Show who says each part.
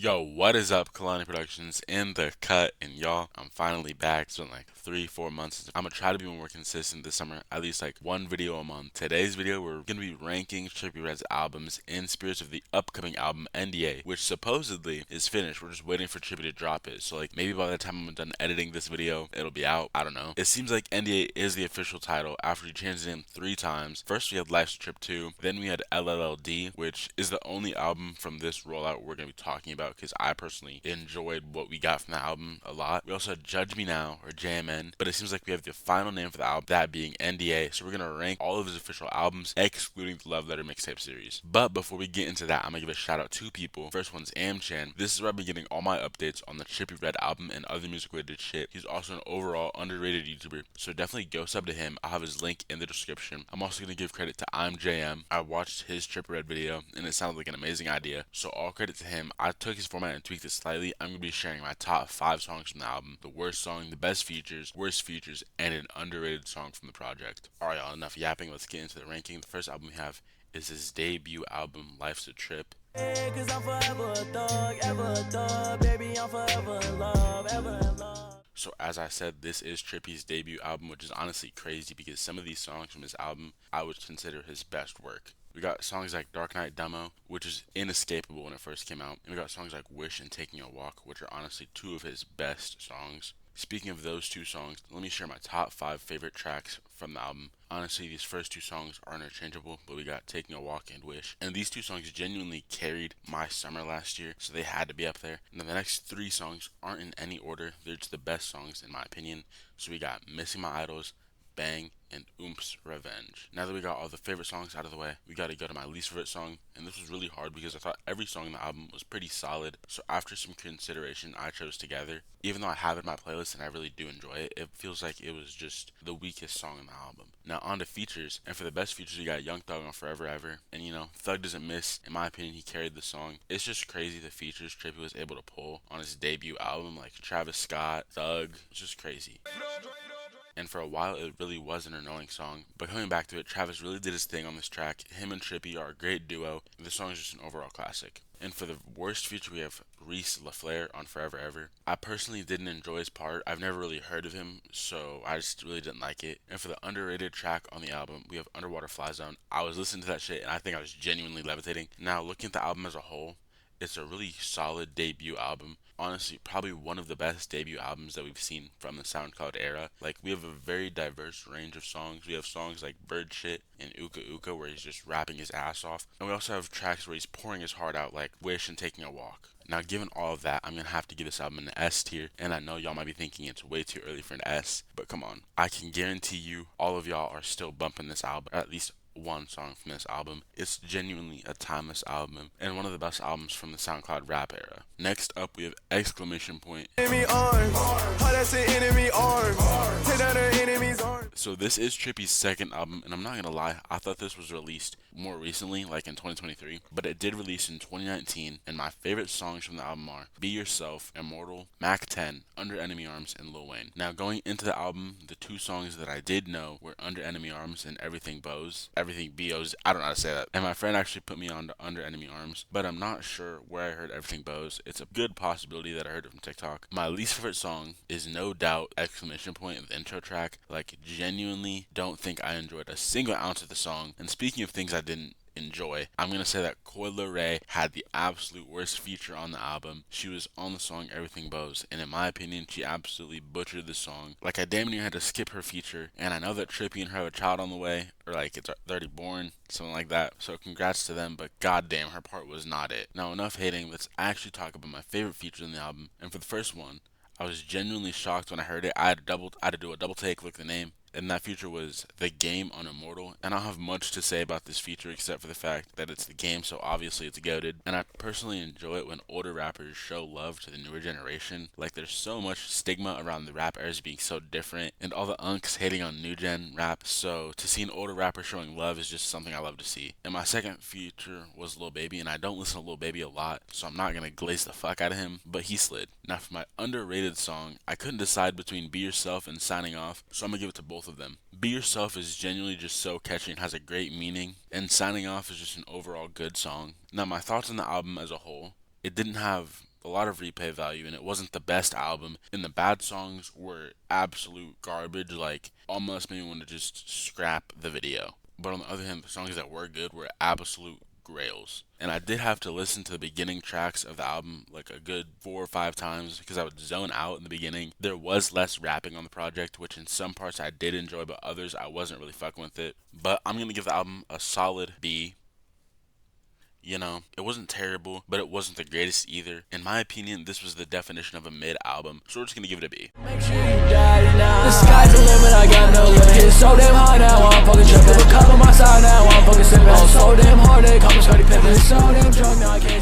Speaker 1: Yo, what is up, Kalani Productions in the cut, and y'all, I'm finally back. It's been like 3, 4 months. I'm gonna try to be more consistent this summer, at least like one video a month. Today's video, we're gonna be ranking Trippie Redd's albums in spirits of the upcoming album NDA, which supposedly is finished. We're just waiting for Trippie to drop it. So like maybe by the time I'm done editing this video, it'll be out. I don't know. It seems like NDA is the official title after he changed it in 3 times. First we had Life's a Trip 2, then we had LLLD, which is the only album from this rollout we're gonna be talking about because I personally enjoyed what we got from the album a lot. We also had Judge Me Now or JMN, but it seems like we have the final name for the album, that being NDA. So we're gonna rank all of his official albums, excluding the Love Letter mixtape series. But before we get into that, I'm gonna give a shout out to people. First one's Amchan. This is where I've been getting all my updates on the Trippie Redd album and other music related shit. He's also an overall underrated YouTuber, so definitely go sub to him. I'll have his link in the description. I'm also gonna give credit to I'm JM. I watched his Trippie Redd video and it sounded like an amazing idea, so all credit to him. I took his format and tweaked it slightly. I'm gonna be sharing my top 5 songs from the album, the worst song, the best features, worst features, and an underrated song from the project. Alright, y'all, enough yapping. Let's get into the ranking. The first album we have is his debut album, Life's a Trip. Cause I'm forever a thug, ever a thug, baby, I'm forever in love, ever in love. So as I said, this is Trippie's debut album, which is honestly crazy because some of these songs from his album I would consider his best work. We got songs like Dark Knight Demo, which is inescapable when it first came out. And we got songs like Wish and Taking a Walk, which are honestly 2 of his best songs. Speaking of those 2 songs, let me share my top 5 favorite tracks from the album. Honestly, these first 2 songs are interchangeable, but we got Taking a Walk and Wish. And these 2 songs genuinely carried my summer last year, so they had to be up there. And then the next 3 songs aren't in any order. They're just the best songs in my opinion. So we got Missing My Idols, Bang, and Oomp's Revenge. Now that we got all the favorite songs out of the way, we gotta go to my least favorite song, and this was really hard because I thought every song in the album was pretty solid, so after some consideration, I chose Together. Even though I have it in my playlist and I really do enjoy it, it feels like it was just the weakest song in the album. Now on to features, and for the best features, we got Young Thug on Forever Ever, and you know, Thug doesn't miss. In my opinion, he carried the song. It's just crazy the features Trippie was able to pull on his debut album, like Travis Scott, Thug. It's just crazy. And for a while it really was an annoying song. But coming back to it, Travis really did his thing on this track. Him and Trippie are a great duo. The song is just an overall classic. And for the worst feature, we have Reese LaFleur on Forever Ever. I personally didn't enjoy his part. I've never really heard of him, so I just really didn't like it. And for the underrated track on the album, we have Underwater Fly Zone. I was listening to that shit and I think I was genuinely levitating. Now, looking at the album as a whole, it's a really solid debut album. Honestly, probably one of the best debut albums that we've seen from the SoundCloud era. Like, we have a very diverse range of songs. We have songs like Bird Shit and Uka Uka where he's just rapping his ass off. And we also have tracks where he's pouring his heart out like Wish and Taking a Walk. Now, given all of that, I'm gonna have to give this album an S tier, and I know y'all might be thinking it's way too early for an S, but come on. I can guarantee you all of y'all are still bumping this album, or at least one song from this album. It's genuinely a timeless album and one of the best albums from the SoundCloud rap era. Next up, we have exclamation point. Enemy arms. Oh, that's an enemy arm. Take down her enemy's arm. So this is Trippie's second album, and I'm not gonna lie, I thought this was released more recently, like in 2023, but it did release in 2019, and my favorite songs from the album are Be Yourself, Immortal, Mac 10, Under Enemy Arms, and Lil Wayne. Now going into the album, the 2 songs that I did know were Under Enemy Arms and Everything Bows. Everything Bo's, I don't know how to say that. And my friend actually put me on to Under Enemy Arms, but I'm not sure where I heard Everything Bows. It's a good possibility that I heard it from TikTok. My least favorite song is No Doubt, exclamation point, the intro track. Like, genuinely don't think I enjoyed a single ounce of the song. And speaking of things I didn't enjoy, I'm gonna say that Coi Leray had the absolute worst feature on the album. She was on the song Everything Bows, and in my opinion, she absolutely butchered the song. Like, I damn near had to skip her feature, and I know that Trippie and her have a child on the way, or like it's already born, something like that. So congrats to them, but goddamn, her part was not it. Now enough hating, let's actually talk about my favorite features in the album. And for the first one, I was genuinely shocked when I heard it. I had to do a double take, look at the name, and that feature was The Game on Immortal. And I don't have much to say about this feature except for the fact that it's The Game, so obviously it's goated. And I personally enjoy it when older rappers show love to the newer generation. Like, there's so much stigma around the rap eras being so different, and all the unks hating on new gen rap. So to see an older rapper showing love is just something I love to see. And my second feature was Lil Baby, and I don't listen to Lil Baby a lot, so I'm not gonna glaze the fuck out of him, but he slid. Now for my underrated song, I couldn't decide between Be Yourself and Signing Off, so I'm gonna give it to both of them. Be Yourself is genuinely just so catchy and has a great meaning, and Signing Off is just an overall good song. Now, my thoughts on the album as a whole, it didn't have a lot of replay value, and it wasn't the best album. And the bad songs were absolute garbage, like almost made me want to just scrap the video. But on the other hand, the songs that were good were absolute grails. And I did have to listen to the beginning tracks of the album like a good 4 or 5 times because I would zone out in the beginning. There was less rapping on the project, which in some parts I did enjoy, but others I wasn't really fucking with it. But I'm gonna give the album a solid B. You know, it wasn't terrible, but it wasn't the greatest either. In my opinion, this was the definition of a mid album, so we're just gonna give it a B.
Speaker 2: Make sure you die now. The sky's the limit, I got no limit. It's so damn high now, I'm fucking tripping. The cup on my side now, I'm fucking sipping. I'm so damn hard, they call me Scottie Pippen. It's so damn drunk now, I can't